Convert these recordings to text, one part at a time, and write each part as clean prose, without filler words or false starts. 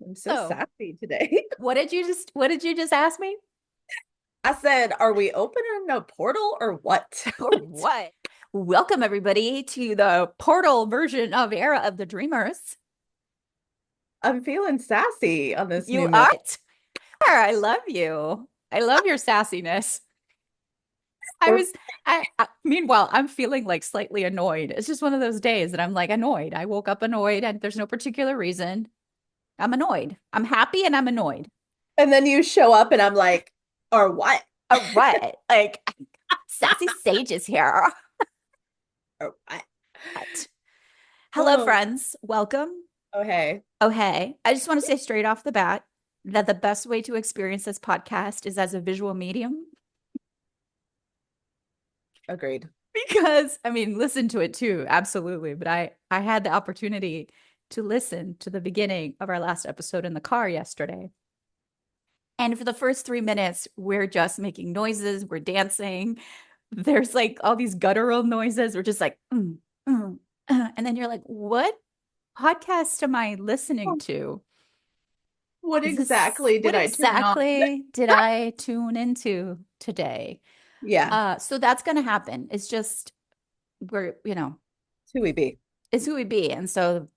I'm so So, sassy today. what did you just ask me? I said, are we opening a portal or what? Or what? Welcome everybody to the portal version of Era of the Dreamers. I'm feeling sassy on this You new are moon. it. I love you. I love your sassiness. I We're, was meanwhile, I'm feeling like slightly annoyed. It's just one of those days that I'm like annoyed. I woke up annoyed and there's no particular reason. I'm annoyed. I'm happy and I'm annoyed. and then you show up and I'm like, or what? Or what? Like sassy sage is here. Or what? What? Hello, Oh, friends. Welcome. oh, hey, Oh, hey. I just want to say straight off the bat that the best way to experience this podcast is as a visual medium agreed. because I mean, listen to it too, absolutely. But I had the opportunity to listen to the beginning of our last episode in the car yesterday. And for the first 3 minutes, we're just making noises, we're dancing. There's like all these guttural noises. We're just like, and then you're like, what podcast am I listening Oh, to? what Is this exactly what did I turn on? exactly did I tune into today? Yeah, So that's gonna happen. It's just we're, who we be? it's who we be. And so,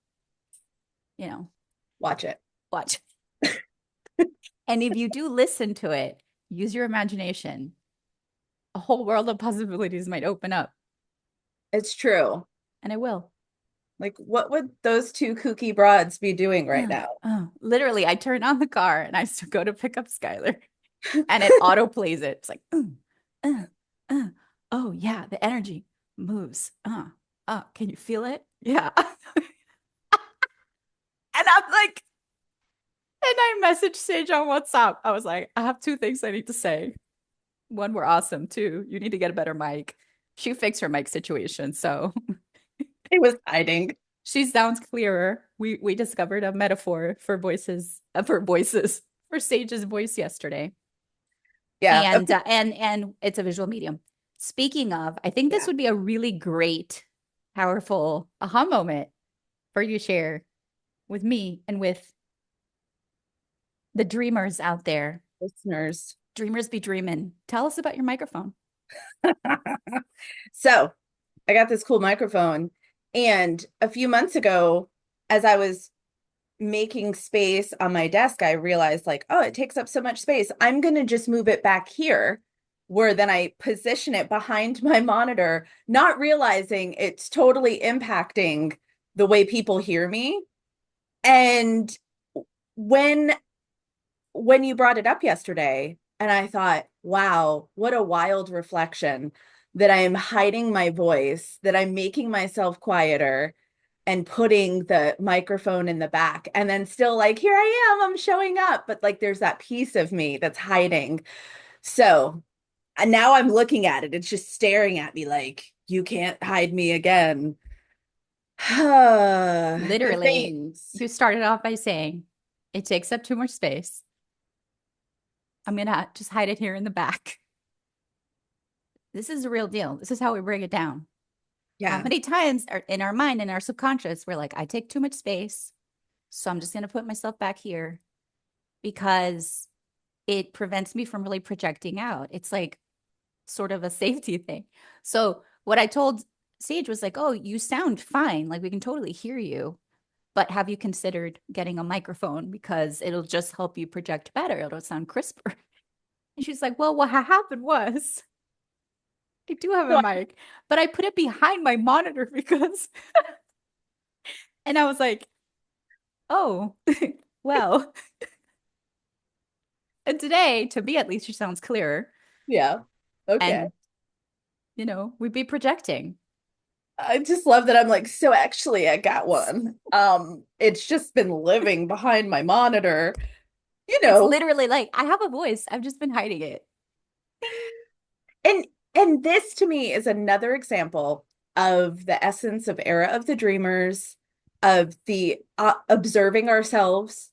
you know, Watch it. watch. And if you do listen to it, use your imagination. A whole world of possibilities might open up. It's true. And I will. Like, what would those two kooky broads be doing right now? Literally, I turn on the car and I still go to pick up Skylar and it auto plays it. It's like, uh, uh. Oh yeah, the energy moves. Can you feel it? Yeah. And I'm like, and I messaged Sage on WhatsApp. I was like, I have two things I need to say. One, we're awesome. Two, you need to get a better mic. She fixed her mic situation, so It was hiding. she sounds clearer. We discovered a metaphor for voices for Sage's voice yesterday, Yeah. and it's a visual medium. Speaking of, I think this Yeah. would be a really great, powerful aha moment for you to share with me and with the dreamers out there. Listeners. Dreamers be dreaming. Tell us about your microphone. So I got this cool microphone. And a few months ago, as I was making space on my desk, I realized, like, oh, it takes up so much space. I'm going to just move it back here, where then I position it behind my monitor, not realizing it's totally impacting the way people hear me. And when you brought it up yesterday, and I thought, wow, what a wild reflection that I am hiding my voice, that I'm making myself quieter and putting the microphone in the back, and then still like, here I am, I'm showing up. But like, there's that piece of me that's hiding. So now I'm looking at it. It's just staring at me like, you can't hide me again. The Literally, things. you started off by saying it takes up too much space. I'm gonna just hide it here in the back. This is the real deal. This is how we break it down. How Yeah. many times in our mind, in our subconscious, we're like, I take too much space. So I'm just going to put myself back here because it prevents me from really projecting out. It's like sort of a safety thing. So what I told Sage was like, oh, you sound fine. Like we can totally hear you. But have you considered getting a microphone because it'll just help you project better? It'll sound crisper. And she's like, well, what happened was I do have a So mic, but I put it behind my monitor because, and I was like, oh, well. And today, to me at least, she sounds clearer. yeah. Okay. And, we'd be projecting. I just love that I'm like, so actually I got one. It's just been living behind my monitor, you It's know. literally like, I have a voice. I've just been hiding it. And this to me is another example of the essence of Era of the Dreamers, of the observing ourselves,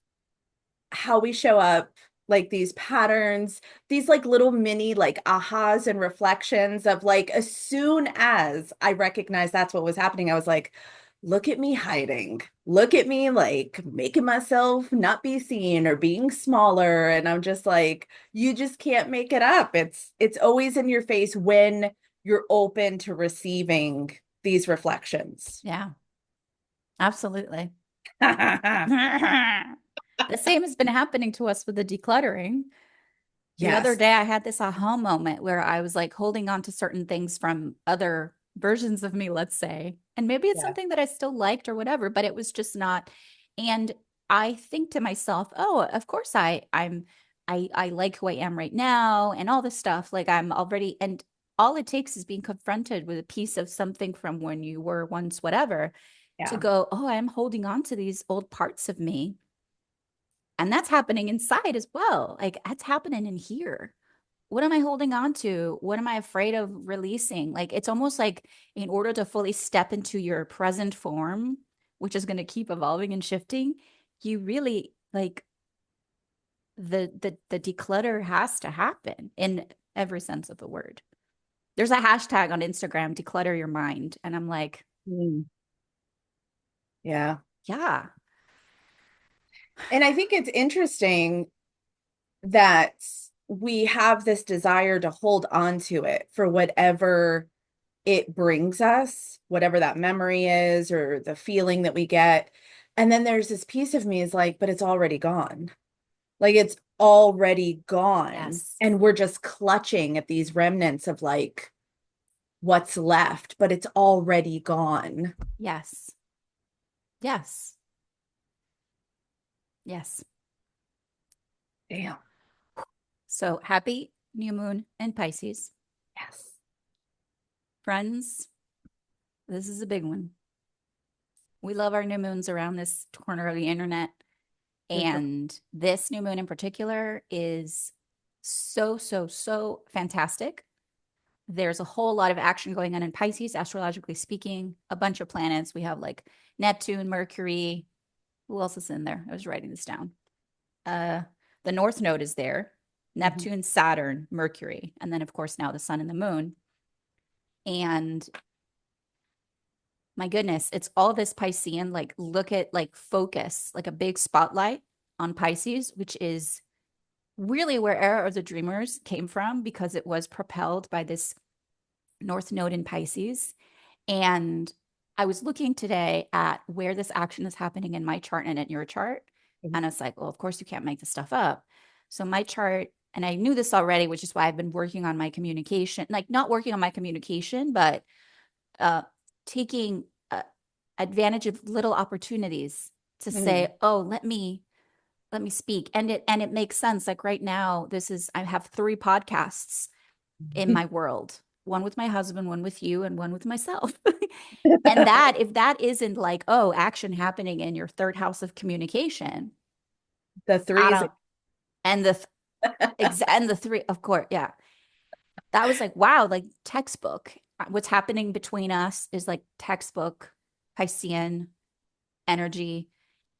how we show up, like these patterns, these like little mini like ahas and reflections of like, as soon as I recognized that's what was happening, I was like, look at me hiding. Look at me like making myself not be seen or being smaller. And I'm just like, you just can't make it up. It's always in your face when you're open to receiving these reflections. Yeah, absolutely. The same has been happening to us with the decluttering. The other Yes. day, I had this aha moment where I was like holding on to certain things from other versions of me, let's say. And maybe it's Yeah. something that I still liked or whatever, but it was just not. And I think to myself, oh, of course I like who I am right now and all this stuff. Like I'm already, and all it takes is being confronted with a piece of something from when you were once whatever to Yeah. go, oh, I'm holding on to these old parts of me. And that's happening inside as well. Like that's happening in here. What am I holding on to? What am I afraid of releasing? Like it's almost like in order to fully step into your present form, which is going to keep evolving and shifting, you really like the declutter has to happen in every sense of the word. There's a hashtag on Instagram, declutter your mind. And I'm like, Mm. Yeah. yeah, And I think it's interesting that we have this desire to hold on to it for whatever it brings us, whatever that memory is or the feeling that we get. And then there's this piece of me is like, but it's already gone. Like it's already gone. yes, And we're just clutching at these remnants of like what's left, but it's already gone. yes, yes, yes. Damn. So happy new moon in Pisces. Yes. Friends, this is a big one. We love our new moons around this corner of the internet. For sure. And this new moon in particular is so, so, so fantastic. There's a whole lot of action going on in Pisces, astrologically speaking, a bunch of planets. We have like Neptune, Mercury. Who else is in there? I was writing this down. Uh, the North Node is there, Mhm. Neptune, Saturn, Mercury, and then, of course, now the sun and the moon. And my goodness, it's all this Piscean, like look at like focus, like a big spotlight on Pisces, which is really where Era of the Dreamers came from because it was propelled by this North Node in Pisces. And I was looking today at where this action is happening in my chart and in your chart. And it's like, well, of course, you can't make this stuff up. So my chart, and I knew this already, which is why I've been working on my communication, like not working on my communication, but uh, taking advantage of little opportunities to say, Mm. oh, let me speak. And it makes sense. Like right now, I have 3 podcasts in my world. One with my husband, one with you, and one with myself. And that, if that isn't like, oh, action happening in your third house of communication, The I threes. don't, and and the three, of course, yeah. That was like, wow, like textbook. What's happening between us is like textbook Piscean energy.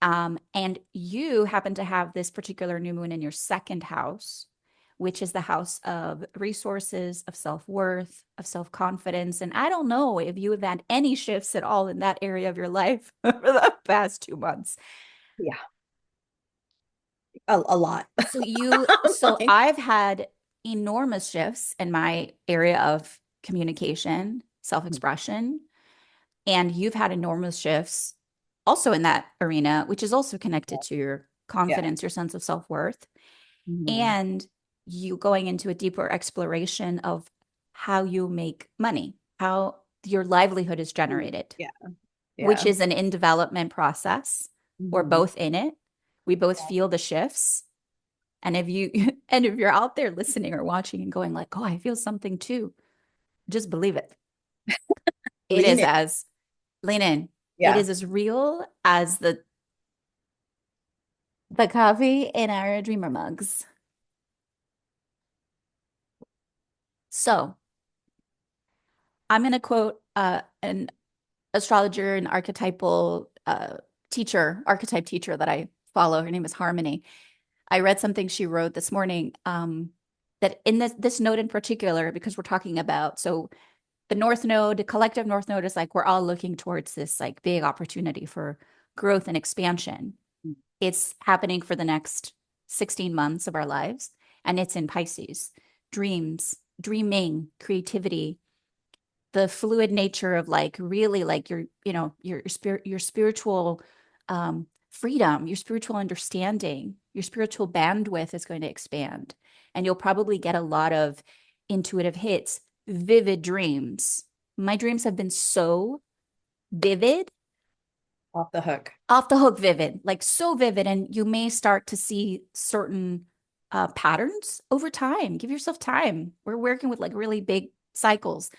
And you happen to have this particular new moon in your second house, which is the house of resources, of self worth, of self confidence. And I don't know if you have had any shifts at all in that area of your life over the past 2 months. Yeah. A lot. So Like, I've had enormous shifts in my area of communication, self expression, and you've had enormous shifts also in that arena, which is also connected to your yeah. confidence, your sense of self worth, Mhm. and you going into a deeper exploration of how you make money, how your livelihood is Mm. generated, Yeah. which Yeah. is an in development process. We're Mhm. both in it. We both feel the shifts. And if you and if you're out there listening or watching and going like, "Oh, I feel something too," just believe it. It Lean is in. as lean in. It Yeah. is as real as the coffee in our dreamer mugs. So I'm going to quote an astrologer and archetypal archetype teacher that I follow. Her name is Harmony. I read something she wrote this morning that in this note in particular, because we're talking about, so the North Node, the collective North Node is like we're all looking towards this like big opportunity for growth and expansion. It's happening for the next 16 months of our lives, and it's in Pisces. Dreams, dreaming, creativity, the fluid nature of like really like your spirit, your spiritual freedom, your spiritual understanding, your spiritual bandwidth is going to expand. And you'll probably get a lot of intuitive hits, vivid dreams. My dreams have been so vivid, Off the hook. off the hook vivid, like so vivid. And you may start to see certain patterns over time. Give yourself time. We're working with like really big cycles.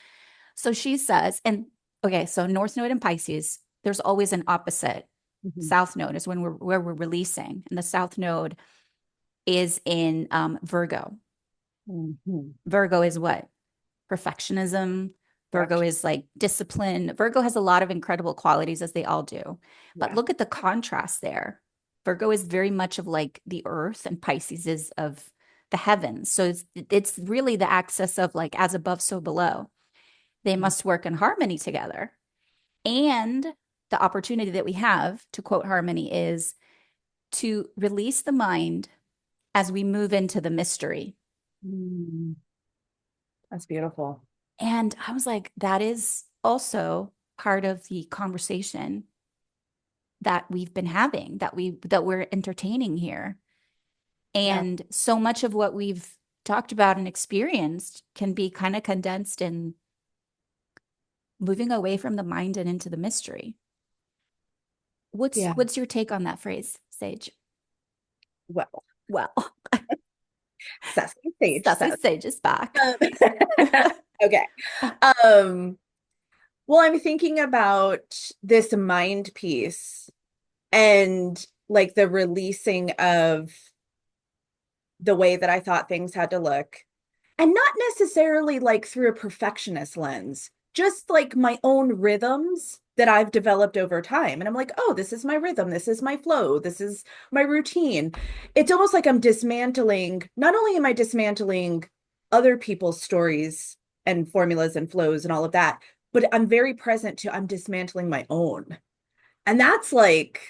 So she says, and okay, so North Node and Pisces, there's always an opposite. Mhm. South Node is when we're where we're releasing, and the South Node is in Virgo. Mhm. Virgo is what? Perfectionism. Virgo Correct. is like discipline. Virgo has a lot of incredible qualities, as they all do. But Yeah. look at the contrast there. Virgo is very much of like the earth, and Pisces is of the heavens. So it's really the axis of like as above, so below. They must work in harmony together. And the opportunity that we have, to quote Harmony, is to release the mind as we move into the mystery. Mm, that's beautiful. And I was like, that is also part of the conversation that we've been having, that we're entertaining here. Yeah. And so much of what we've talked about and experienced can be kind of condensed in moving away from the mind and into the mystery. Yeah. What's your take on that phrase, Sage? Well, Well, Sesame Sage Sassy says. Sage is back. Um, okay. Um, well, I'm thinking about this mind piece and like the releasing of the way that I thought things had to look. And not necessarily like through a perfectionist lens, just like my own rhythms that I've developed over time. And I'm like, oh, this is my rhythm. This is my flow. This is my routine. It's almost like I'm dismantling, not only am I dismantling other people's stories and formulas and flows and all of that, but I'm very present to, I'm dismantling my own. And that's like,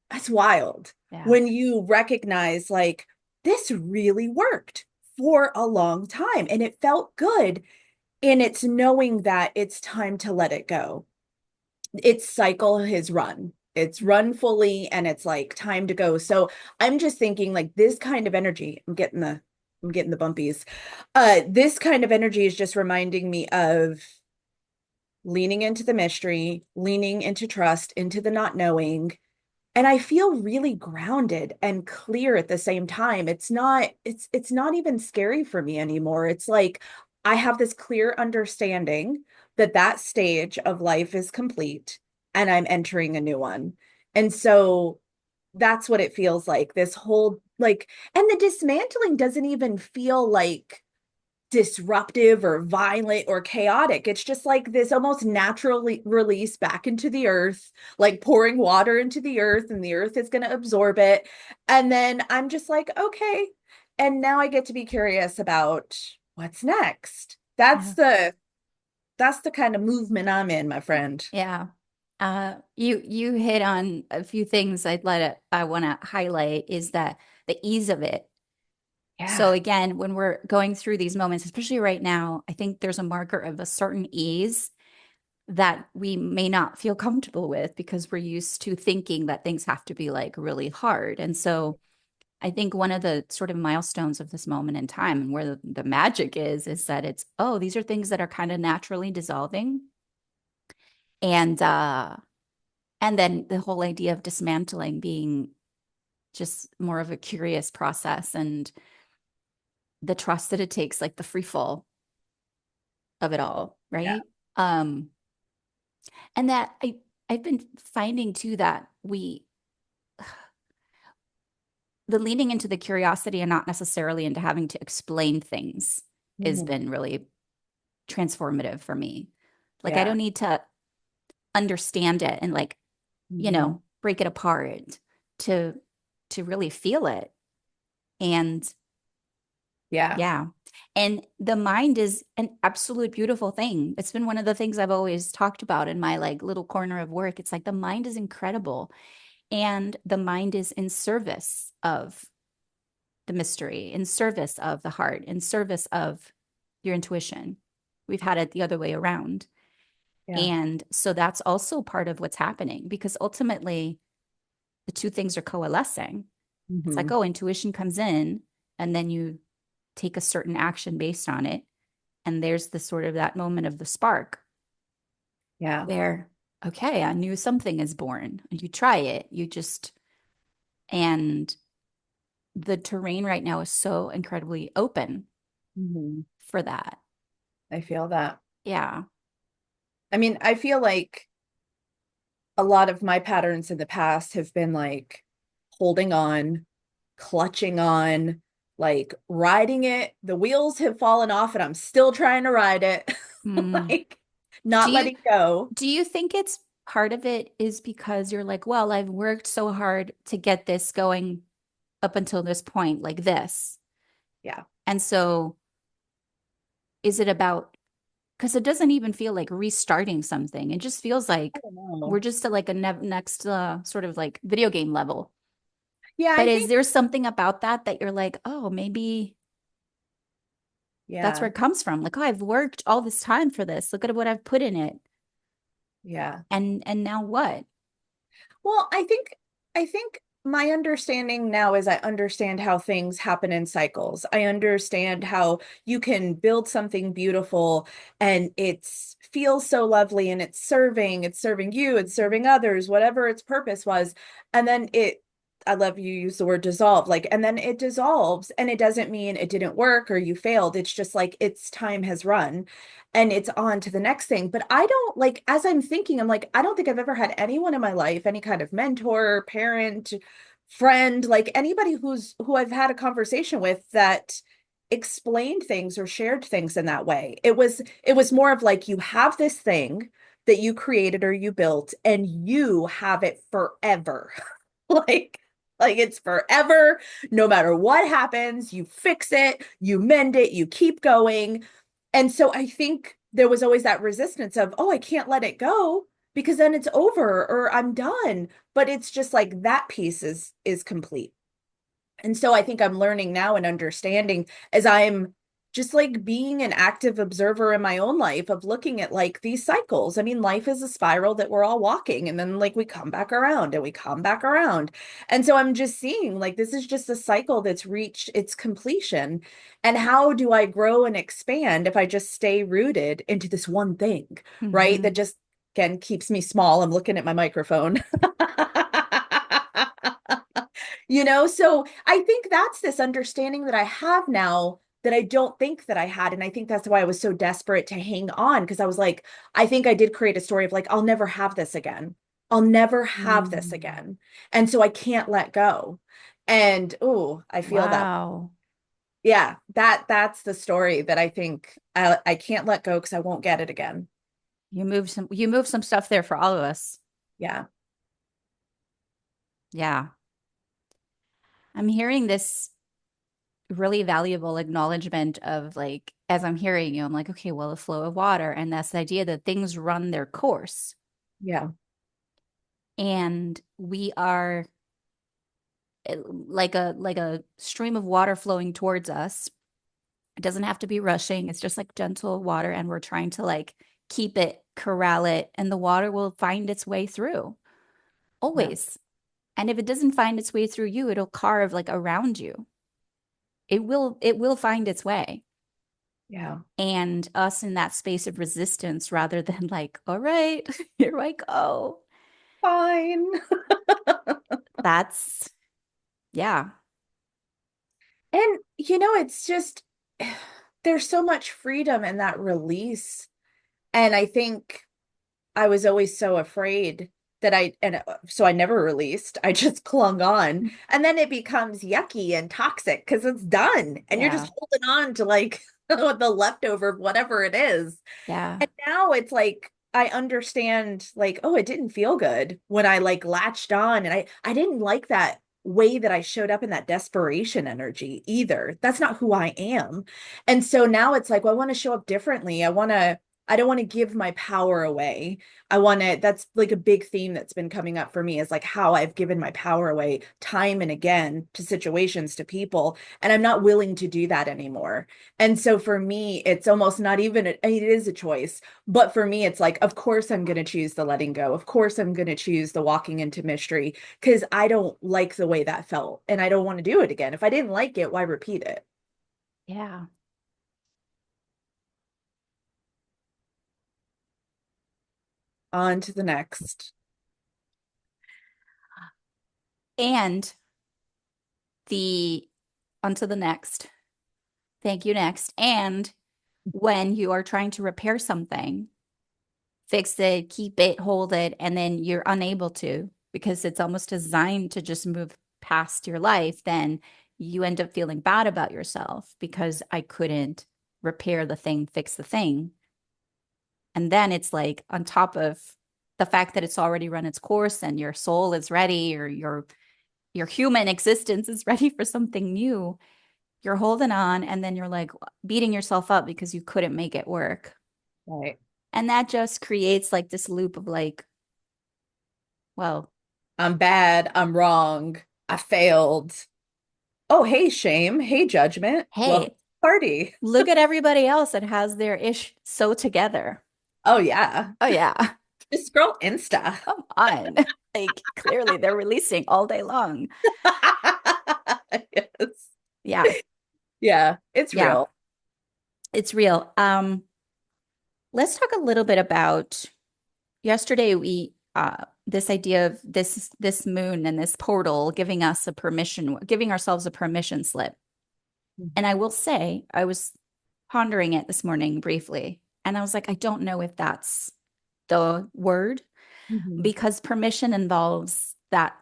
that's wild Yeah. when you recognize, like, this really worked for a long time and it felt good. And it's knowing that it's time to let it go. Its cycle has run. It's run fully and it's like time to go. So I'm just thinking like this kind of energy, I'm getting the bumpies. This kind of energy is just reminding me of leaning into the mystery, leaning into trust, into the not knowing, and I feel really grounded and clear at the same time. It's not even scary for me anymore. It's like I have this clear understanding that that stage of life is complete and I'm entering a new one. And so that's what it feels like. This whole like, and the dismantling doesn't even feel like disruptive or violent or chaotic. It's just like this almost naturally release back into the earth, like pouring water into the earth, and the earth is going to absorb it. And then I'm just like, okay. And now I get to be curious about what's next. Yeah. That's the kind of movement I'm in, my friend. Yeah. You hit on a few things I want to highlight is that the ease of it. So Yeah. again, when we're going through these moments, especially right now, I think there's a marker of a certain ease that we may not feel comfortable with because we're used to thinking that things have to be like really hard. And so I think one of the sort of milestones of this moment in time and where the magic is that it's, oh, these are things that are kind of naturally dissolving. And and then the whole idea of dismantling being just more of a curious process and the trust that it takes, like the free fall of it all, Yeah. right? Um, and that I've been finding too that the leaning into the curiosity and not necessarily into having to explain things has Mhm. been really transformative for me. Like I Yeah. don't need to understand it and like, Mhm. break it apart to really feel it. And Yeah. yeah. And the mind is an absolute beautiful thing. It's been one of the things I've always talked about in my like little corner of work. It's like the mind is incredible and the mind is in service of the mystery, in service of the heart, in service of your intuition. We've had it the other way around. Yeah. And so that's also part of what's happening because ultimately the two things are coalescing. It's like, Hmm. oh, intuition comes in and then you take a certain action based on it. And there's the sort of that moment of the spark Yeah. where, okay, I knew something is born. You try it, you just, and the terrain right now is so incredibly open Hmm. for that. I feel that. Yeah. I mean, I feel like a lot of my patterns in the past have been like holding on, clutching on, like riding it. The wheels have fallen off and I'm still trying to ride it. Mm. Like Do not you letting go. do you think it's part of it is because you're like, well, I've worked so hard to get this going up until this point, like this. Yeah. And so is it about because it doesn't even feel like restarting something. It just feels I like don't we're know. just at like a next sort of like video game level. Yeah, But I is think, there something about that that you're like, oh, maybe that's where yeah. it comes from? Like, oh, I've worked all this time for this. Look at what I've put in it. Yeah. And now what? Well, I think my understanding now is I understand how things happen in cycles. I understand how you can build something beautiful and it's feels so lovely and it's serving you, it's serving others, whatever its purpose was. And then it I love you use the word dissolve, like, and then it dissolves and it doesn't mean it didn't work or you failed. It's just like its time has run and it's on to the next thing. But I don't like, as I'm thinking, I'm like, I don't think I've ever had anyone in my life, any kind of mentor, parent, friend, like anybody who I've had a conversation with that explained things or shared things in that way. It was more of like you have this thing that you created or you built and you have it forever. like like it's forever, no matter what happens, you fix it, you mend it, you keep going. And so I think there was always that resistance of, oh, I can't let it go because then it's over or I'm done. But it's just like that piece is complete. And so I think I'm learning now and understanding as I'm just like being an active observer in my own life of looking at like these cycles. I mean, life is a spiral that we're all walking, and then like we come back around and we come back around. And so I'm just seeing like this is just a cycle that's reached its completion. And how do I grow and expand if I just stay rooted into this one thing, right? That Hmm. just again keeps me small. I'm looking at my microphone. So I think that's this understanding that I have now that I don't think that I had. And I think that's why I was so desperate to hang on because I was like, I think I did create a story of like, I'll never have this again. I'll never have this Mm. again. And so I can't let go. And oh, I feel that. Wow. Yeah, that's the story that I think I can't let go because I won't get it again. You moved some stuff there for all of us. Yeah. Yeah. I'm hearing this really valuable acknowledgement of like, as I'm hearing you, I'm like, okay, well, the flow of water. And that's the idea that things run their course. Yeah. And we are like a stream of water flowing towards us. It doesn't have to be rushing. It's just like gentle water. And we're trying to like keep it, corral it, and the water will find its way through Yeah. always. And if it doesn't find its way through you, it'll carve like around you. It will find its way. Yeah. And us in that space of resistance rather than like, all right, here I go. Fine. That's, yeah. And it's just there's so much freedom in that release. And I think I was always so afraid that so I never released. I just clung on. And then it becomes yucky and toxic because it's done. And you're Yeah. just holding on to like the leftover of whatever it is. Yeah. And now it's like I understand like, oh, it didn't feel good when I like latched on and I didn't like that way that I showed up in that desperation energy either. That's not who I am. And so now it's like, well, I want to show up differently. I don't want to give my power away. I want to, that's like a big theme that's been coming up for me is like how I've given my power away time and again to situations, to people, and I'm not willing to do that anymore. And so for me, it's almost not even, it is a choice, but for me, it's like, of course, I'm going to choose the letting go. Of course, I'm going to choose the walking into mystery because I don't like the way that felt and I don't want to do it again. If I didn't like it, why repeat it? Yeah. On to the next. And the onto the next. Thank you, next. And when you are trying to repair something, fix it, keep it, hold it, and then you're unable to because it's almost designed to just move past your life, then you end up feeling bad about yourself because I couldn't repair the thing, fix the thing. And then it's like on top of the fact that it's already run its course and your soul is ready or your human existence is ready for something new, you're holding on and then you're like beating yourself up because you couldn't make it work. Right. And that just creates like this loop of like, well, I'm bad. I'm wrong. I failed. Oh, hey, shame. Hey, judgment. Welcome to hey, the party. look at everybody else that has their ish so together. Oh, yeah. Oh yeah. Just scroll Insta. Come on. Like clearly they're releasing all day long. Yes. Yeah. Yeah, it's Yeah. real. It's real. Let's talk a little bit about yesterday we this idea of this moon and this portal giving us a permission, giving ourselves a permission slip. And I will say, I was pondering it this morning briefly, and I was like, I don't know if that's the word Mhm. because permission involves that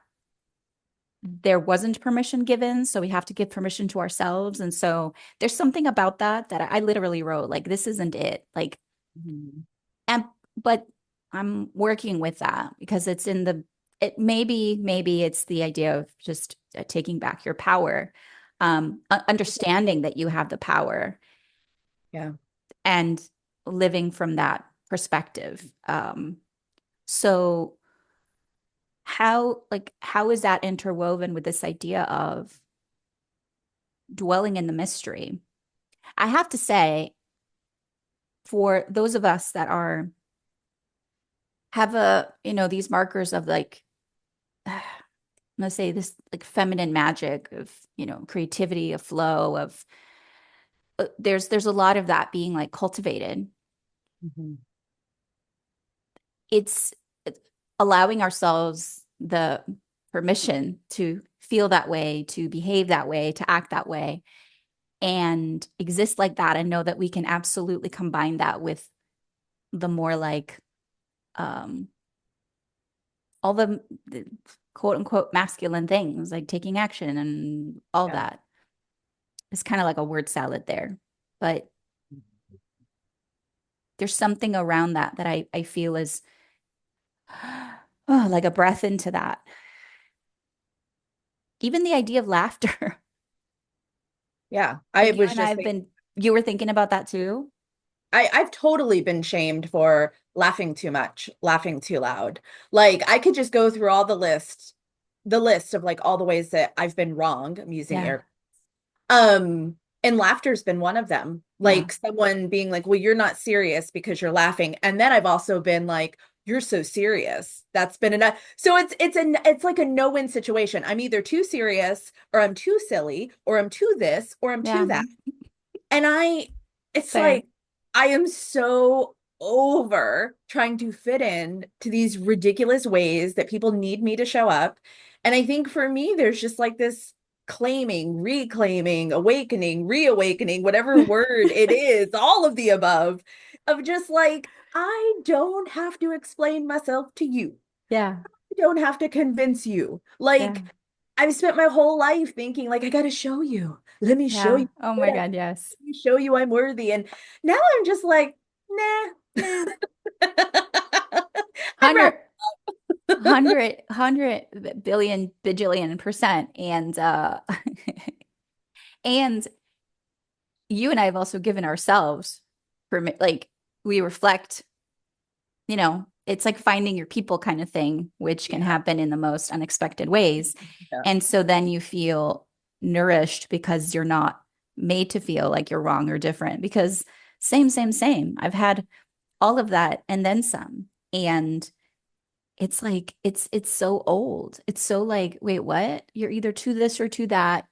there wasn't permission given, so we have to give permission to ourselves. And so there's something about that that I literally wrote, like, this isn't it. Like, Mhm. and but I'm working with that because it's in the it maybe it's the idea of just taking back your power, understanding that you have the power Yeah. and living from that perspective. So how is that interwoven with this idea of dwelling in the mystery? I have to say, for those of us that are have these markers of like let's say this like feminine magic of creativity, of flow, of there's a lot of that being like cultivated. Mhm. It's allowing ourselves the permission to feel that way, to behave that way, to act that way, and exist like that, and know that we can absolutely combine that with the more like um all the quote unquote masculine things like taking action and all Yeah. that. It's kind of like a word salad there, but there's something around that that I feel is oh, like a breath into that. Even the idea of laughter. Yeah. And I you was and I just have thinking, been, you were thinking about that too? I've totally been shamed for laughing too much, laughing too loud. Like I could just go through all the list of like all the ways that I've been wrong. I'm using Yeah. air. And laughter's been one of them. Yeah. Like someone being like, well, you're not serious because you're laughing. And then I've also been like, you're so serious. That's been enough. So it's like a no-win situation. I'm either too serious or I'm too silly or I'm too this or I'm too Yeah. that. And it's Fair. like, I am so over trying to fit in to these ridiculous ways that people need me to show up. And I think for me, there's just like this claiming, reclaiming, awakening, reawakening, whatever word it is, all of the above, of just like, I don't have to explain myself to you. Yeah. I don't have to convince you. Yeah. Like, I've spent my whole life thinking, like, I got to show you. Let me show Yeah. you. Oh my God. Yes. Show you I'm worthy. And now I'm just like, nah. Nah. I'd rather 100. 100 billion bajillion percent. And you and I have also given ourselves like we reflect, it's like finding your people kind of thing, which can Yeah. happen in the most unexpected ways. Yeah. And so then you feel nourished because you're not made to feel like you're wrong or different because same, same, same. I've had all of that and then some. And it's like it's so old. It's so like, wait, what? You're either to this or to that.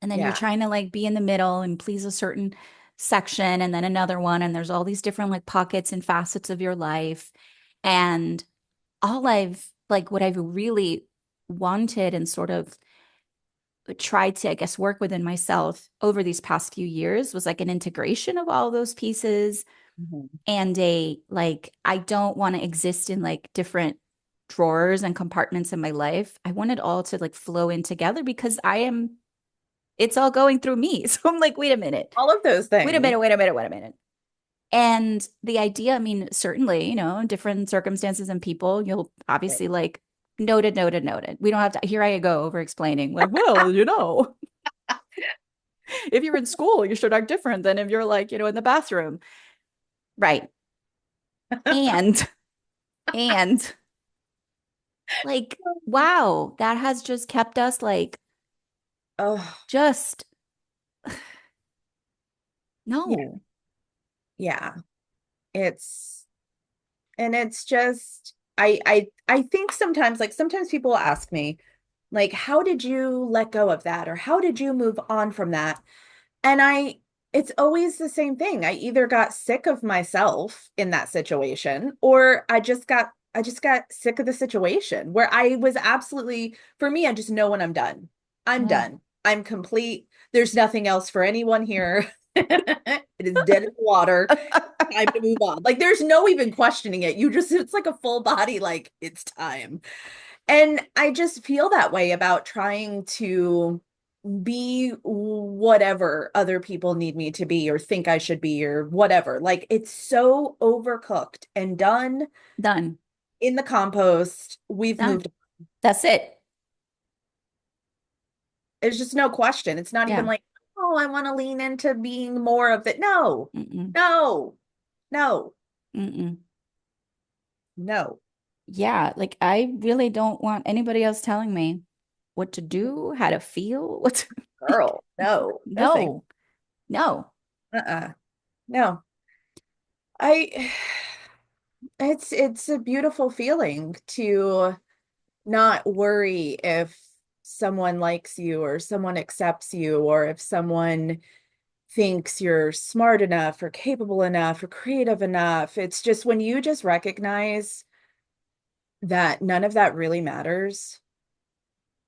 And then you're Yeah. trying to like be in the middle and please a certain section and then another one. And there's all these different like pockets and facets of your life. And all I've like what I've really wanted and sort of tried to, I guess, work within myself over these past few years was like an integration of all those pieces Mhm. and a like, I don't want to exist in like different drawers and compartments in my life. I want it all to like flow in together because it's all going through me. So I'm like, wait a minute, All of those wait a things. minute, wait a minute, wait a minute. And the idea, I mean, certainly, different circumstances and people, you'll Right. obviously like noted, noted, noted. We don't have to, here I go over explaining, like, well, if you're in school, you should act different than if you're like, in the bathroom. Right. And, and like, wow, that has just kept us like, Oh, just yeah. no, Yeah. It's and it's just I think sometimes like sometimes people ask me like how did you let go of that or how did you move on from that? And it's always the same thing. I either got sick of myself in that situation or I just got sick of the situation where I was absolutely for me I just know when I'm done. I'm yeah. done. I'm complete. There's nothing else for anyone here. It is dead in the water. Time to move on. Like there's no even questioning it. You just it's like a full body like it's time. And I just feel that way about trying to be whatever other people need me to be or think I should be or whatever. Like it's so overcooked and done Done, in the compost. We've done. moved. That's it. There's just no question. It's not even Yeah. like, oh, I want to lean into being more of it. No, Mm-mm, no, no, mm-mm. no. Yeah, like I really don't want anybody else telling me what to do, how to feel, what to like. Girl, no, no thanks. No, no. Uh-uh. No. I it's a beautiful feeling to not worry if someone likes you or someone accepts you or if someone thinks you're smart enough or capable enough or creative enough. It's just when you just recognize that none of that really matters,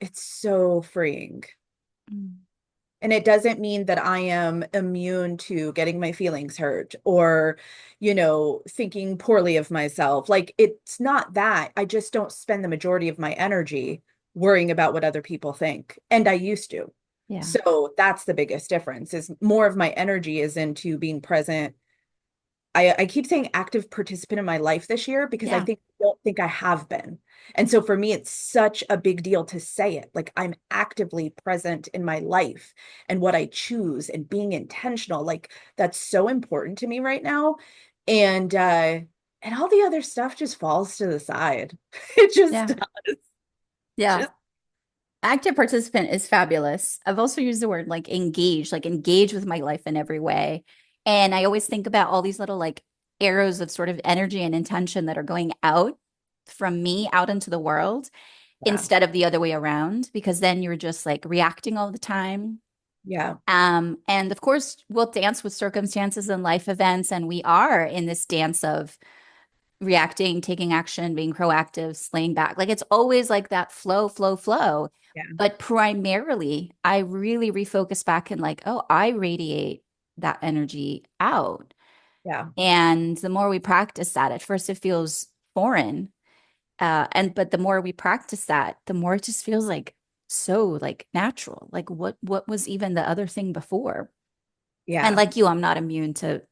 it's so freeing. Mm. And it doesn't mean that I am immune to getting my feelings hurt or, thinking poorly of myself. Like it's not that. I just don't spend the majority of my energy worrying about what other people think. And I used to. Yeah, So that's the biggest difference is more of my energy is into being present. I keep saying active participant in my life this year because yeah, I don't think I have been. And so for me, it's such a big deal to say it. Like I'm actively present in my life and what I choose and being intentional. Like that's so important to me right now. And all the other stuff just falls to the side. It just yeah, does. yeah. Just Active participant is fabulous. I've also used the word like engage with my life in every way. And I always think about all these little like arrows of sort of energy and intention that are going out from me out into the world yeah. instead of the other way around, because then you're just like reacting all the time. Yeah. And of course, we'll dance with circumstances and life events, and we are in this dance of reacting, taking action, being proactive, slaying back. Like it's always like that flow, flow, flow. Yeah. But primarily, I really refocus back and like, oh, I radiate that energy out. Yeah. And the more we practice that, at first it feels foreign. But the more we practice that, the more it just feels like so like natural. Like what was even the other thing before? And Yeah. like you, I'm not immune to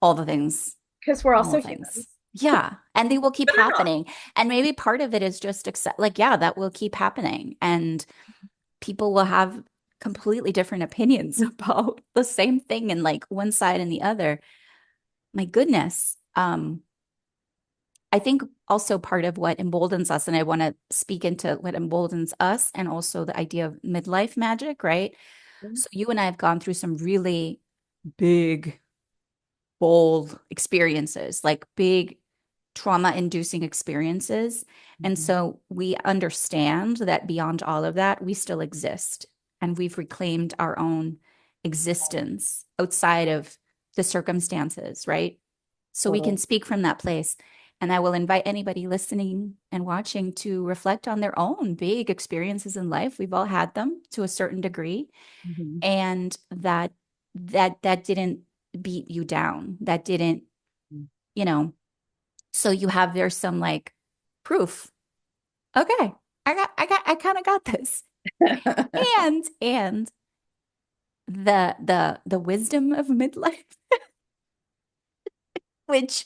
all the things, Because we're all the also things. humans. Yeah. And they will keep But they're not. happening. And maybe part of it is just accept, like, yeah, that will keep happening. And people will have completely different opinions about the same thing and like one side and the other. My goodness. I think also part of what emboldens us, and I want to speak into what emboldens us and also the idea of midlife magic, right? So you and I have gone through some really big, bold experiences, like big trauma-inducing experiences. And Mhm. so we understand that beyond all of that, we still exist and we've reclaimed our own existence outside of the circumstances, right? So we can Totally. speak from that place. And I will invite anybody listening and watching to reflect on their own big experiences in life. We've all had them to a certain degree, Mhm. and that didn't beat you down. That didn't, you know, so you have there's some like proof. Okay, I kind of got this. And the wisdom of midlife, which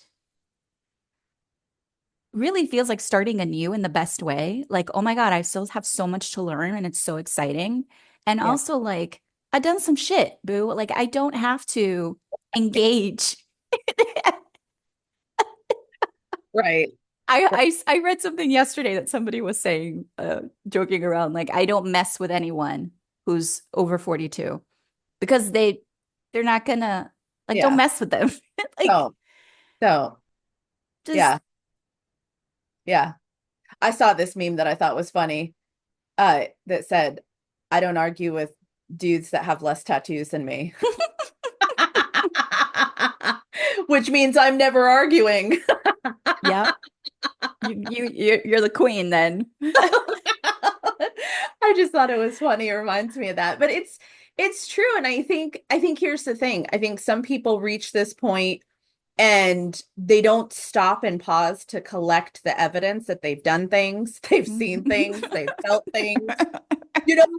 really feels like starting anew in the best way. Like, oh my God, I still have so much to learn and it's so exciting. And Yeah. also like I've done some shit, boo. Like I don't have to engage. Right. I read something yesterday that somebody was saying, joking around, like I don't mess with anyone who's over 42 because they're not gonna like don't Yeah. mess with them. Like So, so, just yeah. Yeah. I saw this meme that I thought was funny, that said, I don't argue with dudes that have less tattoos than me. Which means I'm never arguing. yep. You're the queen then. I just thought it was funny. It reminds me of that. But it's true. And I think here's the thing. I think some people reach this point and they don't stop and pause to collect the evidence that they've done things, they've seen things, they've felt things.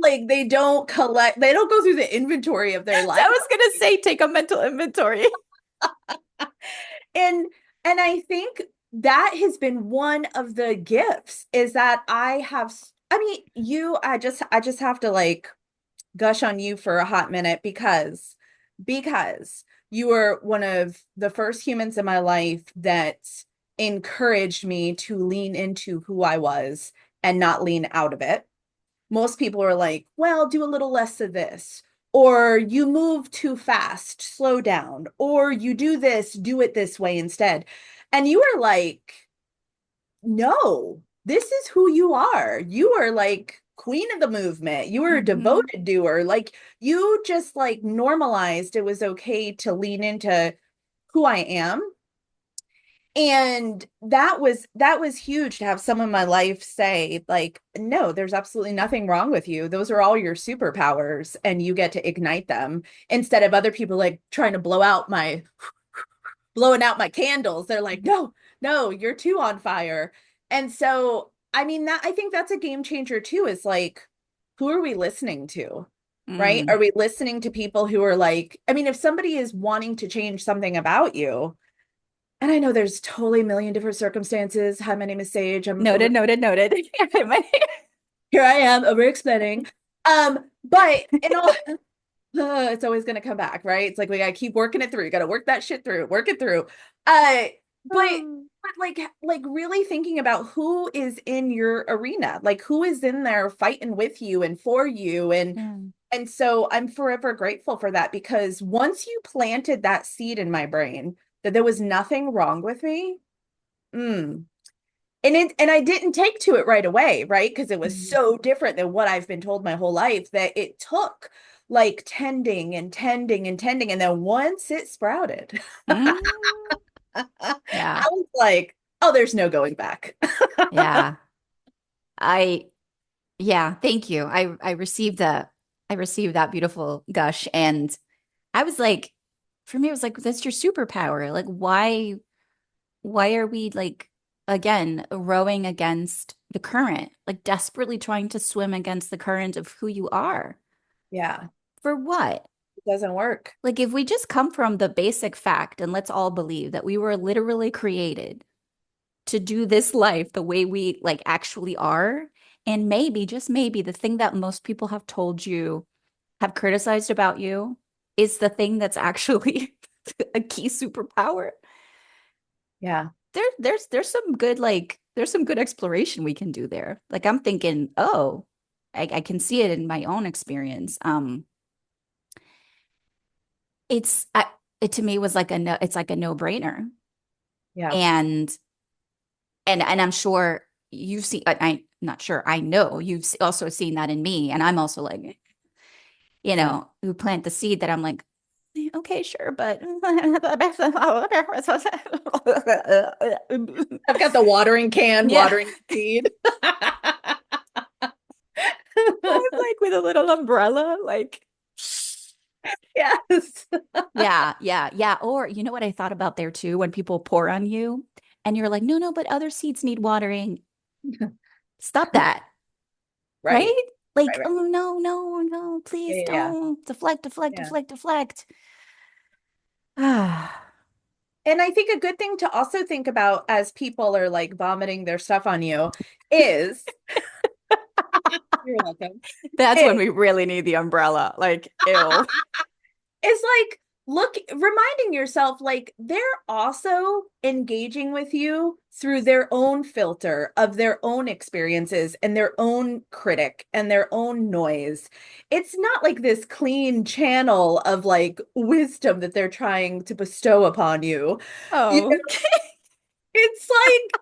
Like they don't go through the inventory of their I life. was gonna say take a mental inventory. And I think that has been one of the gifts is that I mean, I just have to like gush on you for a hot minute because you were one of the first humans in my life that encouraged me to lean into who I was and not lean out of it. Most people are like, well, do a little less of this, or you move too fast, slow down, or you do this, do it this way instead. And you are like, no, this is who you are. You are like queen of the movement. You are a Mhm. devoted doer. Like you just like normalized it was okay to lean into who I am. And that was huge to have someone in my life say, like, no, there's absolutely nothing wrong with you. Those are all your superpowers, and you get to ignite them instead of other people like trying to blowing out my candles. They're like, no, no, you're too on fire. And so, I mean, that I think that's a game changer too, is like, who are we listening to? Right? Are Mm. we listening to people who are like, I mean, if somebody is wanting to change something about you, and I know there's totally a million different circumstances. Hi, my name is Sage. I'm over Noted, noted, noted. here. I am over explaining. But in all, it's always going to come back, right? It's like we got to keep working it through. You got to work that shit through, work it through. Uh, but like really thinking about who is in your arena, like who is in there fighting with you and for you, Yeah. and so I'm forever grateful for that because once you planted that seed in my brain that there was nothing wrong with me, mm, and I didn't take to it right away, right? Because it was Mm. so different than what I've been told my whole life that it took like tending and tending and tending. And then once it sprouted, Mm. I Yeah. was like, oh, there's no going back. Yeah. I yeah, thank you. I received that beautiful gush and I was like for me it was like that's your superpower. Like why are we like again rowing against the current? Like desperately trying to swim against the current of who you are. Yeah, For what? it doesn't work. Like if we just come from the basic fact and let's all believe that we were literally created. to do this life the way we like actually are. And maybe, just maybe, the thing that most people have told you, have criticized about you, is the thing that's actually a key superpower. Yeah. There's some good there's some good exploration we can do there. Like I'm thinking, oh, I can see it in my own experience. It's it to me was like a no, it's like a no-brainer. Yeah. And and I'm sure you've seen, I'm not sure, I know you've also seen that in me. And I'm also like, Yeah. who plant the seed that I'm like, okay, sure, but I've got the watering can, yeah, watering seed. like with a little umbrella, like, Yes. yeah, yeah, yeah. Or you know what I thought about there too, when people pour on you and you're like, no, no, but other seeds need watering. Stop that. Right. Right? Like, Right. Right. oh no, no, no, Yeah. please Yeah. don't. Deflect, deflect, Yeah. deflect, deflect. Ah, And I think a good thing to also think about as people are like vomiting their stuff on you is, you're welcome, that's when is we really need the umbrella. Like, ew. is like look reminding yourself like they're also engaging with you through their own filter of their own experiences and their own critic and their own noise. It's not like this clean channel of like wisdom that they're trying to bestow upon you. You know, Oh, it's like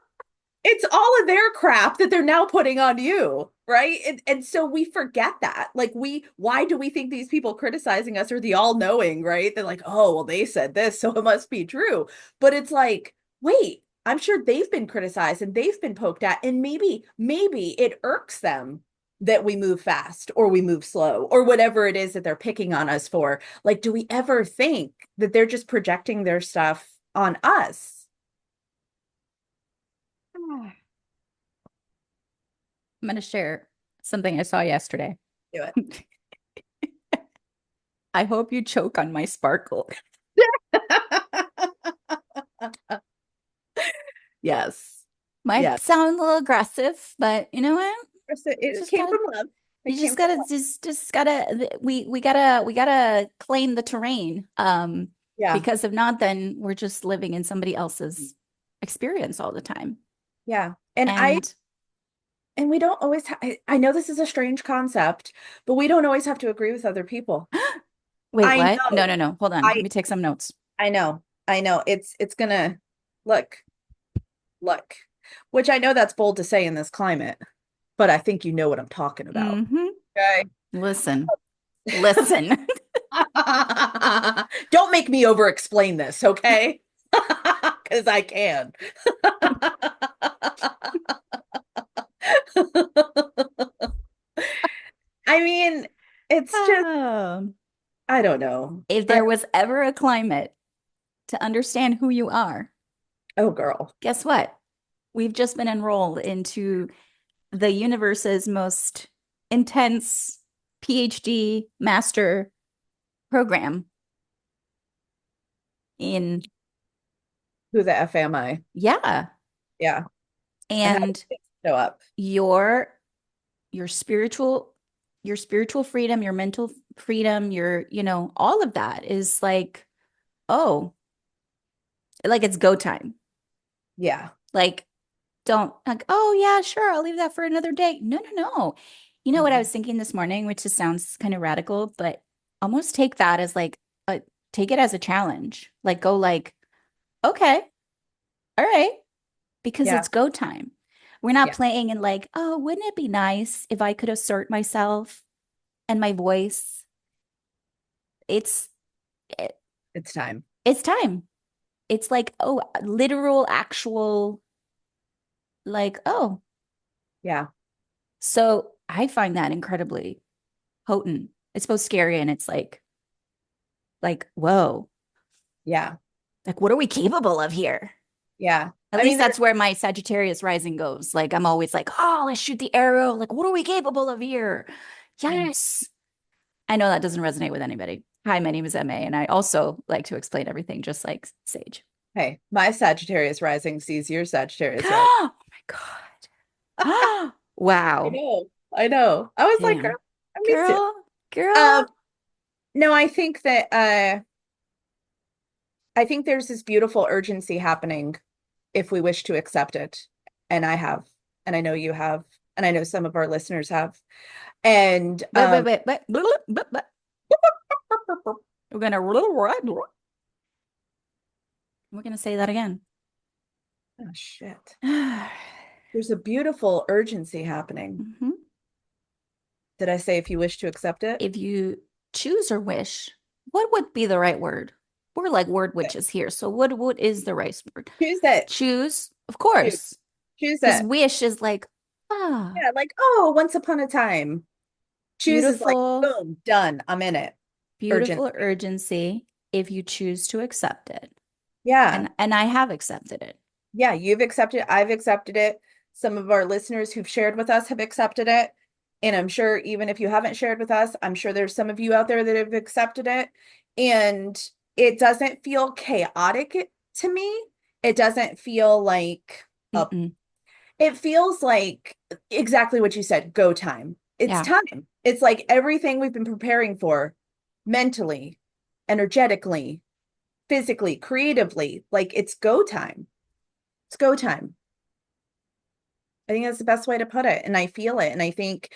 it's all of their crap that they're now putting on you, right? And so we forget that. Like why do we think these people criticizing us are the all-knowing, right? They're like, oh, well, they said this, so it must be true. But it's like, wait, I'm sure they've been criticized and they've been poked at, and maybe it irks them that we move fast or we move slow or whatever it is that they're picking on us for. Like, do we ever think that they're just projecting their stuff on us? I'm going to share something I saw yesterday. Do it. I hope you choke on my sparkle. Yes. Might Yes. sound a little aggressive, but you know what? It Just came gotta, from love. It you came just from gotta, love. just gotta, we gotta claim the terrain. Yeah. Because if not, then we're just living in somebody else's experience all the time. Yeah. And And we don't always I know this is a strange concept, but we don't always have to agree with other people. wait, I what? No, know. no, no. Hold on. Let I me take some notes. I know. I know. It's gonna look, look, which I know that's bold to say in this climate, but I think you know what I'm talking about. Hmm. Okay. Listen, listen. Don't make me over explain this, okay? Because I can. I mean, it's just, Um, I don't know. if there was ever a climate to understand who you are, Oh, girl. guess what? We've just been enrolled into the universe's most intense PhD master program in, Who the F am I? yeah. Yeah. And how did And it show up? your your spiritual your spiritual freedom, your mental freedom, your, all of that is like, oh, like it's go time. Yeah. Like, don't like, oh yeah, sure, I'll leave that for another day. No, no, no. You know what I Mhm. was thinking this morning, which just sounds kind of radical, but almost take that as like take it as a challenge. Like go like, okay, all right, because Yeah. it's go time. We're not Yeah. playing in like, oh, wouldn't it be nice if I could assert myself and my voice? It's it, It's time. it's time. It's like, oh, literal, actual, like, oh. Yeah. So I find that incredibly potent. It's both scary and it's whoa, Yeah. like, what are we capable of here? Yeah. At I least mean, that's where my Sagittarius rising goes. Like, I'm always like, oh, let's shoot the arrow. Like, what are we capable of here? Yes. I know that doesn't resonate with anybody. Hi, my name is MA, and I also like to explain everything just like Sage. Hey, my Sagittarius rising sees your Sagittarius rising. Oh my God. I Wow. know. I know. I was like, Yeah. girl, I miss you. Girl, Um, girl. no, I think there's this beautiful urgency happening if we wish to accept it. And I have, and I know you have, and I know some of our listeners have. And But. We're gonna we're gonna say that again. oh shit. hmm There's a beautiful urgency happening. Did I say if you wish to accept it? If you choose or wish, what would be the right word? We're like word witches here. So what is the right word? Choose it. Choose, of Choose. course, Choose because it. wish is like, ah, Yeah, like, oh, once upon a time. Choose is like, beautiful, boom, done. I'm in it. beautiful Urgency. urgency if you choose to accept it. Yeah. And I have accepted it. Yeah, you've accepted it. I've accepted it. Some of our listeners who've shared with us have accepted it. And I'm sure even if you haven't shared with us, I'm sure there's some of you out there that have accepted it. And it doesn't feel chaotic to me. It doesn't feel like a, Mm-mm. it feels like exactly what you said, go time. It's Yeah. time. It's like everything we've been preparing for mentally, energetically, physically, creatively, like it's go time. It's go time. I think that's the best way to put it. And I feel it. And I think,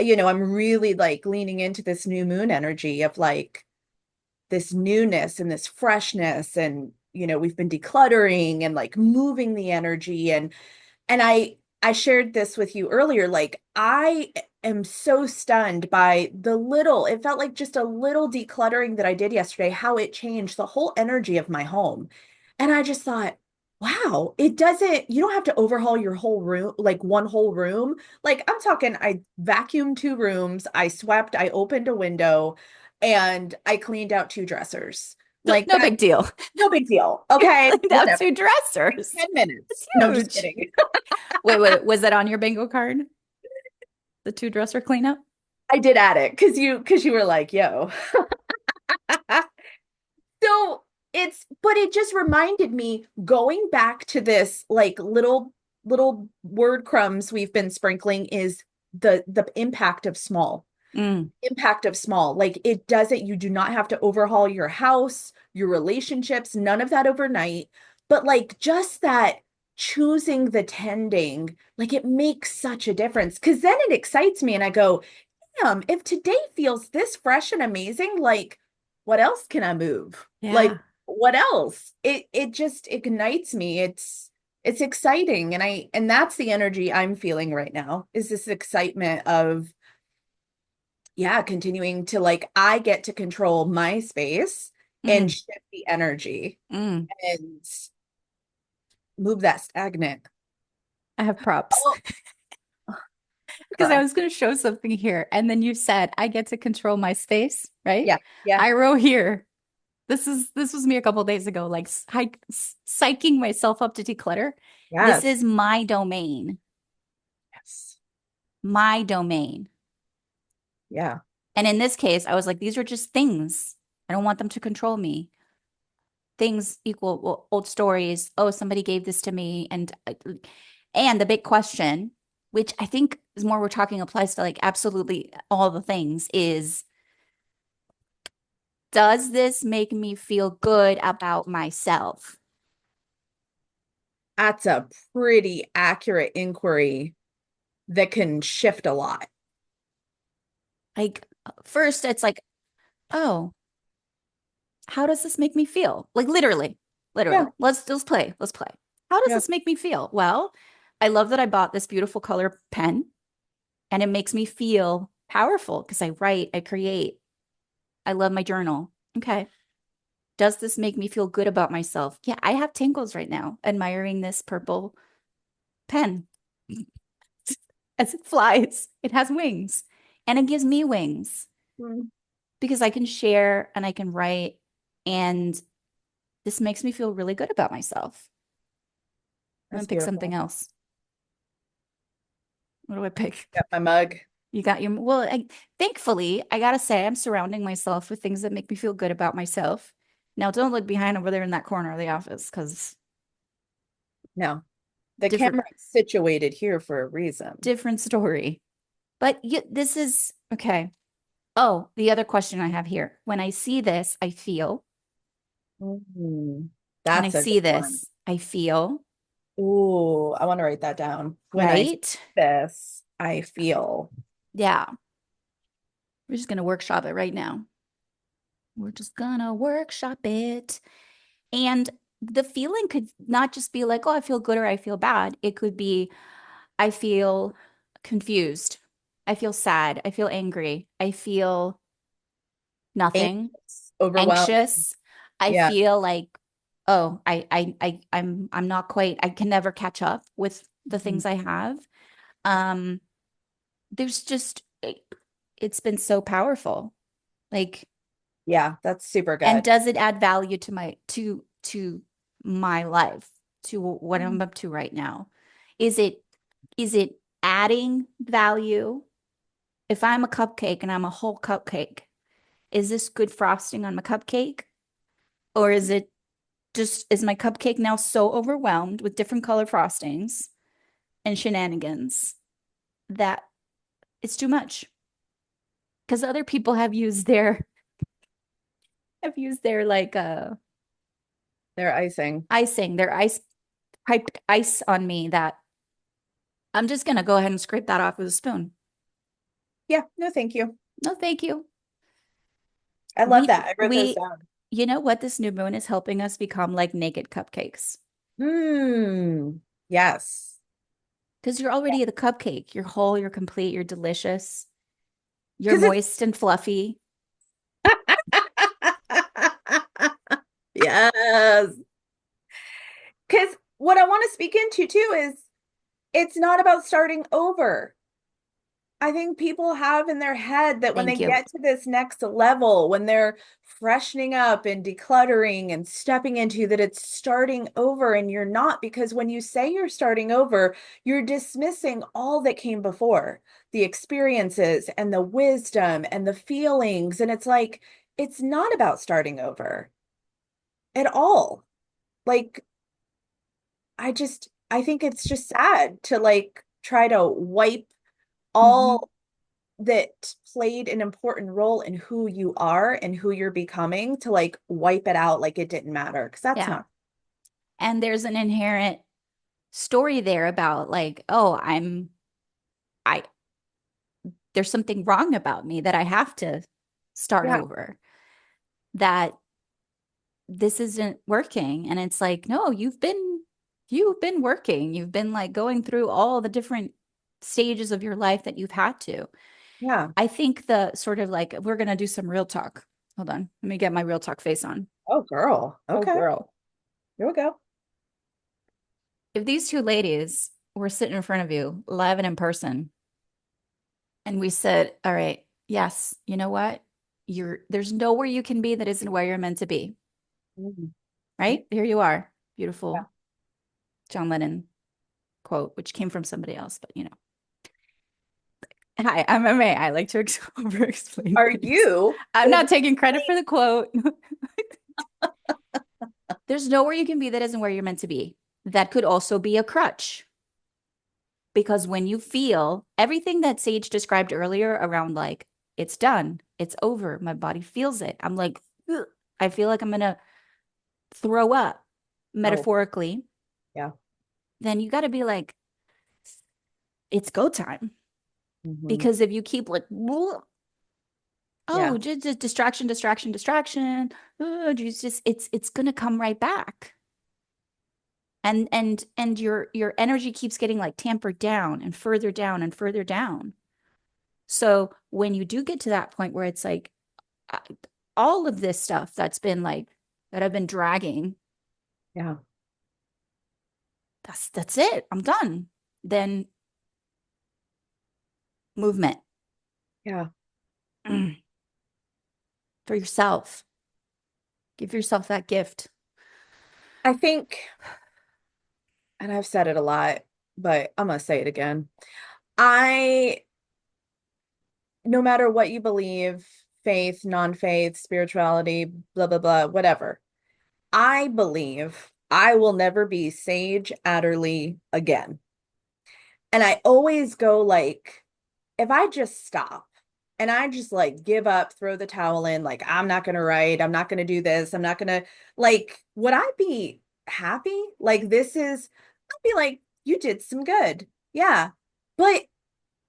I'm really like leaning into this new moon energy of like this newness and this freshness. And, we've been decluttering and like moving the energy. And I shared this with you earlier. Like, I am so stunned by it felt like just a little decluttering that I did yesterday, how it changed the whole energy of my home. And I just thought, wow, you don't have to overhaul your whole room, like one whole room. Like, I'm talking, I vacuumed 2 rooms, I swept, I opened a window, and I cleaned out 2 dressers. No, Like, no big deal. no big deal. You Okay. cleaned out Whatever. two Like dressers. 10 minutes. It's No, I'm just huge. kidding. Wait, was that on your bingo card? The two dresser cleanup? I did add it because you were like, yo. So but it just reminded me going back to this like little word crumbs we've been sprinkling is the impact of small. Mm, Impact of small. Like it doesn't, you do not have to overhaul your house, your relationships, none of that overnight. But like just that choosing the tending, like it makes such a difference. Cause then it excites me and I go, if today feels this fresh and amazing, like what else can I move? Like yeah. what else? It just ignites me. It's exciting and that's the energy I'm feeling right now is this excitement of yeah, continuing to like I get to control my space and Mm, shift the energy mm. and move that stagnant. I have props Oh, because I cry. was going to show something here. And then you said, I get to control my space, right? Yeah, yeah. I wrote here. This was me a couple days ago, like psyching myself up to declutter. This Yes. is my domain, Yes. my domain. Yeah. And in this case, I was like, these are just things. I don't want them to control me. Things equal well, old stories. Oh, somebody gave this to me, and the big question, which I think is more we're talking applies to like absolutely all the things, is does this make me feel good about myself? That's a pretty accurate inquiry that can shift a lot. Like first, it's like, oh, how does this make me feel? Like literally, Yeah. literally. Let's play. Let's play. How does Yeah. this make me feel? Well, I love that I bought this beautiful color pen and it makes me feel powerful because I write, I create. I love my journal. Okay. Does this make me feel good about myself? Yeah, I have tingles right now admiring this purple pen as it flies. It has wings and it gives me wings Mm, because I can share and I can write. And this makes me feel really good about myself. I'm that's gonna pick something beautiful. else. What do I pick? Got my mug. You got your, well, thankfully, I gotta say, I'm surrounding myself with things that make me feel good about myself. Now don't look behind over there in that corner of the office because No, the different camera is situated here for a reason. different story. But this is okay. Oh, the other question I have here. When I see this, I feel. Mm, When I that's a good see one. this, I feel, Ooh, I want to write that down. When I see right? this, I feel. Yeah. We're just gonna workshop it right now. We're just gonna workshop it. And the feeling could not just be like, oh, I feel good or I feel bad. It could be, I feel confused. I feel sad. I feel angry. I feel nothing. Anxious, overwhelmed. Anxious. I Yeah. feel like, oh, I'm not quite, I can never catch up with the Mhm. things I have. Um, there's just, it's been so powerful. Like, Yeah, that's super and good. does it add value to my life, to what I'm Mm. up to right now? Is it adding value? If I'm a cupcake and I'm a whole cupcake, is this good frosting on my cupcake? Or is my cupcake now so overwhelmed with different color frostings and shenanigans that it's too much? Because other people have used their like They're icing. icing, their ice piped ice on me that I'm just gonna go ahead and scrape that off with a spoon. Yeah, no, thank you. No, thank you. I love We that. I wrote those we down. you know what? This new moon is helping us become like naked cupcakes. Hmm. Yes. Because you're already the cupcake. You're whole, you're complete, you're delicious, you're Because moist and fluffy. yes. Because what I want to speak into too is it's not about starting over. I think people have in their head that when they Thank you. get to this next level, when they're freshening up and decluttering and stepping into that it's starting over, and you're not, because when you say you're starting over, you're dismissing all that came before, the experiences and the wisdom and the feelings. And it's like, it's not about starting over at all. Like, I think it's just sad to like try to wipe Hmm. all that played an important role in who you are and who you're becoming, to like wipe it out like it didn't matter, because that's Yeah. not. And there's an inherent story there about like, oh, I there's something wrong about me that I have to start Yeah, over. That this isn't working. And it's like, no, you've been working. You've been like going through all the different stages of your life that you've had to. yeah. I think the sort of like we're gonna do some real talk. Hold on. Let me get my real talk face on. Oh girl, Oh okay, girl. here we go. If these two ladies were sitting in front of you live and in person, and we said, all right, yes, you know what? There's nowhere you can be that isn't where you're meant to be. Mhm. Right? Here you are. Yeah. Beautiful John Lennon quote, which came from somebody else, but you know. Hi, I'm MA. I like to over explain Are things. you I'm not over taking credit for the quote. There's nowhere you can be that isn't where you're meant to be. That could also be a crutch because when you feel everything that Sage described earlier around like, it's done, it's over, my body feels it. I'm like, ugh, I feel like I'm going to throw up oh metaphorically. yeah. Then you got to be like, it's go time. Hmm. Because if you keep like, Yeah, oh, just distraction, distraction, distraction. Oh, it's gonna come right back. And your energy keeps getting like tampered down and further down and further down. So when you do get to that point where it's like uh, all of this stuff that I've been dragging, yeah, that's it. I'm done. Then movement yeah. for yourself. Give yourself that gift. I think, and I've said it a lot, but I'm gonna say it again. I No matter what you believe, faith, non-faith, spirituality, blah blah blah, whatever, I believe I will never be Sage Adderley again. And I always go like, if I just stop and I just like give up, throw the towel in, like, I'm not going to write, I'm not going to do this, I'm not going to, like, would I be happy? Like, I'd be like, you did some good. Yeah. But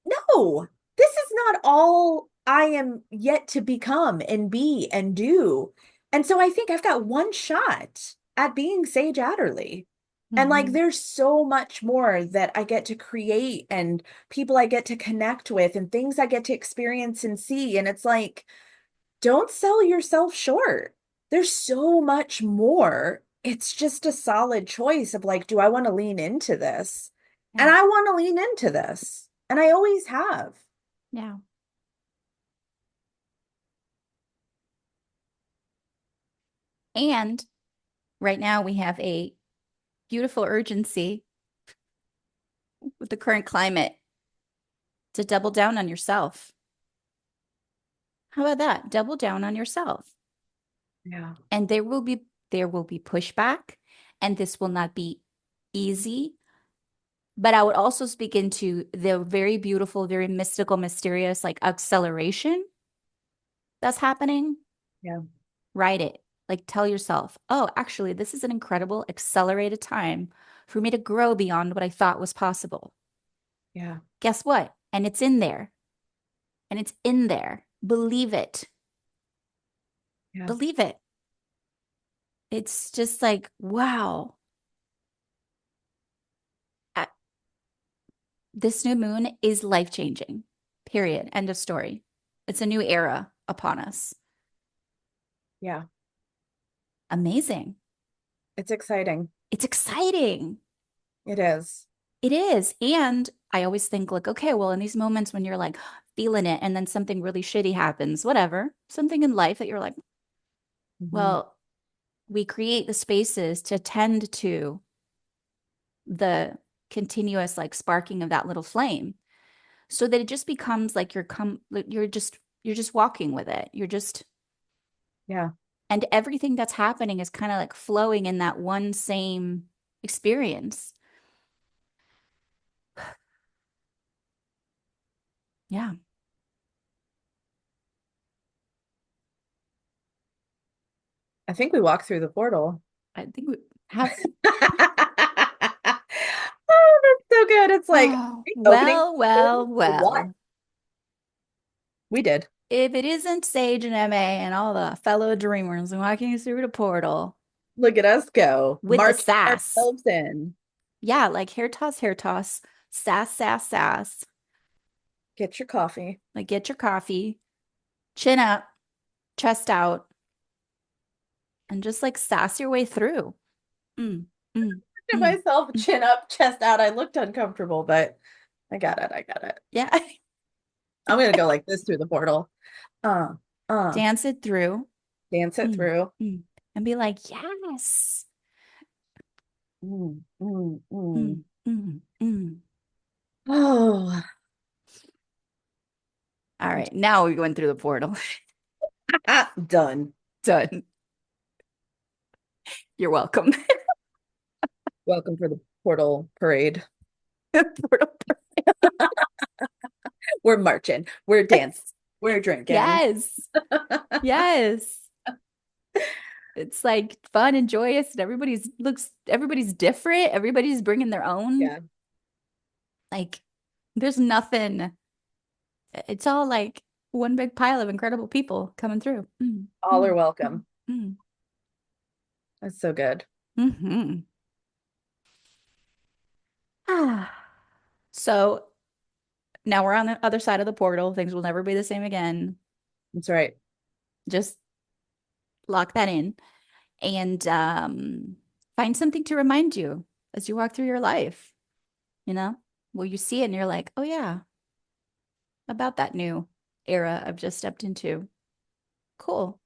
no, this is not all I am yet to become and be and do. And so I think I've got one shot at being Sage Adderley. And like, Mhm. there's so much more that I get to create and people I get to connect with and things I get to experience and see. And it's like, don't sell yourself short. There's so much more. It's just a solid choice of like, do I want to lean into this? And Yeah. I want to lean into this. And I always have. Yeah. And right now we have a beautiful urgency with the current climate to double down on yourself. How about that? Double down on yourself. Yeah. And there will be pushback, and this will not be easy. But I would also speak into the very beautiful, very mystical, mysterious like acceleration that's happening. Yeah. Write it. Like tell yourself, oh, actually, this is an incredible accelerated time for me to grow beyond what I thought was possible. Yeah. Guess what? And it's in there. And it's in there. Believe it. Yeah. Believe it. It's just like, wow. I- This new moon is life changing. Period. End of story. It's a new era upon us. Yeah. Amazing. It's exciting. It's exciting. It is. It is. And I always think, like, okay, well, in these moments when you're like feeling it and then something really shitty happens, whatever, something in life that you're like, Mhm. well, we create the spaces to tend to the continuous like sparking of that little flame so that it just becomes like you're just walking with it. You're just Yeah. and everything that's happening is kind of like flowing in that one same experience. Yeah. I think we walked through the portal. I think we have. Oh, that's so good. It's like Oh, opening well, the well, portal for what? well. We did. If it isn't Sage and MA and all the fellow dreamers walking through the portal Look at us go. with the Marching sass. ourselves in. Yeah, like hair toss, sass, sass, sass. Get your coffee. Like get your coffee, chin up, chest out, and just like sass your way through. Mm, mm, To mm, myself, mm. chin up, chest out. I looked uncomfortable, but I got it. I got it. Yeah. I'm gonna go like this through the portal. Uh, uh, Dance it through. dance it Mm, through. mm. And be like, yes. Mm, mm, Mm, mm. mm, mm. Oh, All right. Now we're going through the portal. done. Done. You're welcome. Welcome for the portal parade. Portal. We're marching. We're dancing. We're drinking. Yes. Yes. It's like fun and joyous, and everybody's different. Everybody's bringing their own. Yeah. Like, there's nothing. It's all like one big pile of incredible people coming through. All are welcome. Mm. That's so good. Hmm. Ah. So now we're on the other side of the portal. Things will never be the same again. That's right. Just lock that in and find something to remind you as you walk through your life, you know, where you see it and you're like, oh, yeah, about that new era I've just stepped into. Cool.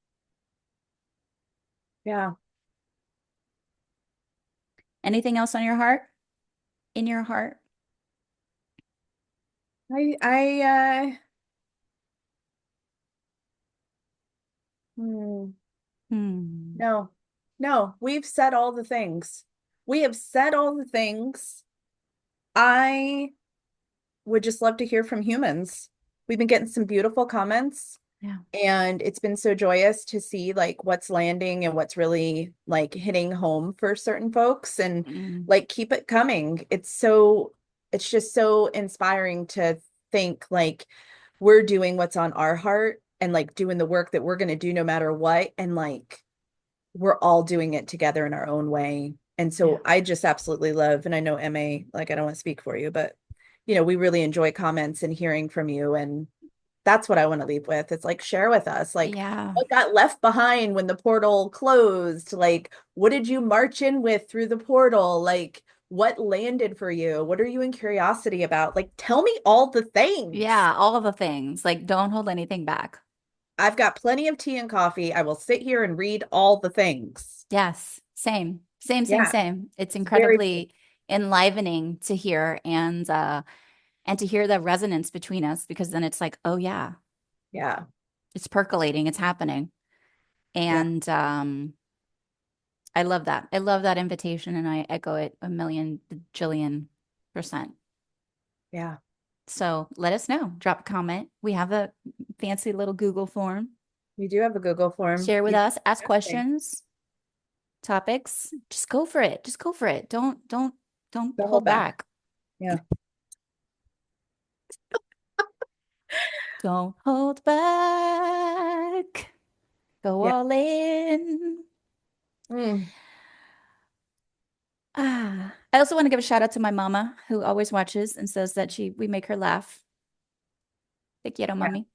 Yeah. Anything else on your heart? In your heart? I hmm, Hmm. no. No, we've said all the things. We have said all the things. I would just love to hear from humans. We've been getting some beautiful comments, Yeah. and it's been so joyous to see like what's landing and what's really like hitting home for certain folks, and Mm, like keep it coming. It's just so inspiring to think like we're doing what's on our heart and like doing the work that we're going to do no matter what, and like we're all doing it together in our own way. And yeah. so I just absolutely love, and I know MA, like I don't want to speak for you, but we really enjoy comments and hearing from you. And that's what I want to leave with. It's like share with us, like Yeah. what got left behind when the portal closed? Like, what did you march in with through the portal? Like, what landed for you? What are you in curiosity about? Like, tell me all the things. Yeah. All the things. Like, don't hold anything back. I've got plenty of tea and coffee. I will sit here and read all the things. Yes. Same. Same, same, Yeah, same. It's it's very cool. incredibly enlivening to hear and to hear the resonance between us because then it's like, oh yeah, Yeah, it's percolating, it's happening. yeah, And I love that. I love that invitation and I echo it a million jillion percent. yeah. So let us know. Drop a comment. We have a fancy little Google form. You do have a Google form. Share with You us, ask think. questions, topics. Just go for it. Just go for it. Don't Don't hold hold back. back. Yeah, Don't hold back. Go yeah. all in. Mm, I also want to give a shout out to my mama who always watches and says that we make her laugh. Te quiero, yeah. mommy.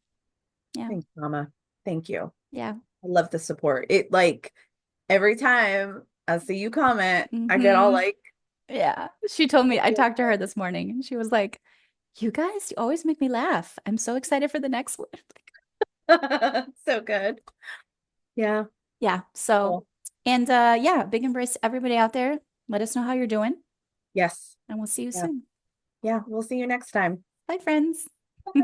Yeah. Thanks, Mama. Thank you. Yeah. I love the support. It like every time I see you comment, I get all Hmm. like, Yeah. She told I me, I feel talked to her this morning and she was like, you guys always make me laugh. I'm so excited for the next one. good. So good. Yeah. Yeah. So, Cool. and yeah, big embrace to everybody out there. Let us know how you're doing Yes. and we'll see you Yeah. soon. Yeah. We'll see you next time. Bye, friends. Bye.